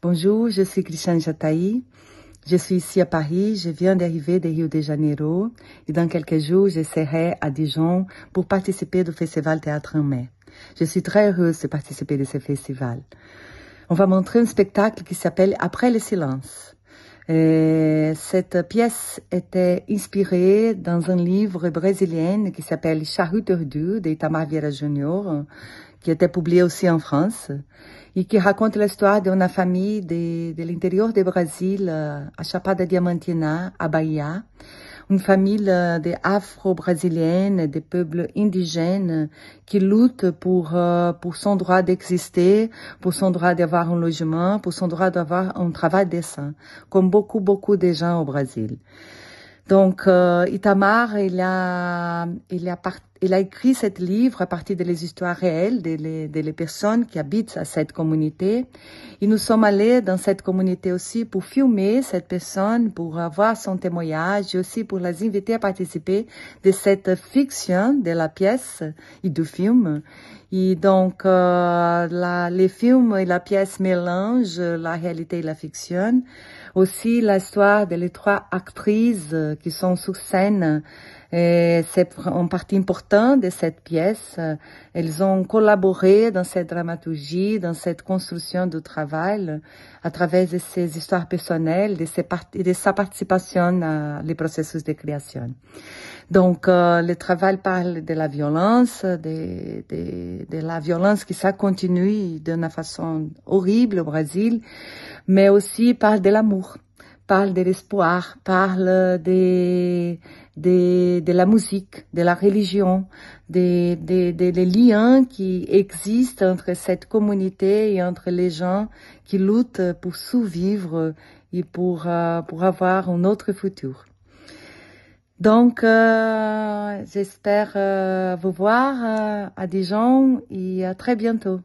Bonjour, je suis Christiane Jataï. Je suis ici à Paris, je viens d'arriver de Rio de Janeiro et dans quelques jours, je serai à Dijon pour participer au Festival Théâtre en Mai. Je suis très heureuse de participer de ce festival. On va montrer un spectacle qui s'appelle Après le silence. Cette pièce était inspirée dans un livre brésilien qui s'appelle Charrue Tordue d'Itamar Vieira Júnior, qui était publié aussi en France et qui raconte l'histoire d'une famille de l'intérieur du Brésil, à Chapada Diamantina, à Bahia, une famille de afro-brésiliennes, des peuples indigènes qui luttent pour son droit d'exister, pour son droit d'avoir un logement, pour son droit d'avoir un travail décent, comme beaucoup de gens au Brésil. Donc, Itamar, il a écrit ce livre à partir des histoires réelles des personnes qui habitent à cette communauté. Et nous sommes allés dans cette communauté aussi pour filmer cette personne, pour avoir son témoignage et aussi pour les inviter à participer de cette fiction de la pièce et du film. Et donc, les films et la pièce mélangent la réalité et la fiction. Aussi, l'histoire des trois actrices qui sont sur scène, c'est une partie importante de cette pièce. Elles ont collaboré dans cette dramaturgie, dans cette construction du travail, à travers de ces histoires personnelles, de sa participation dans les processus de création. Donc, le travail parle de la violence, de la violence qui ça continue d'une façon horrible au Brésil, mais aussi parle de l'amour, parle de l'espoir, parle de la musique, de la religion, des liens qui existent entre cette communauté et entre les gens qui luttent pour survivre et pour avoir un autre futur. Donc, j'espère vous voir à Dijon et à très bientôt.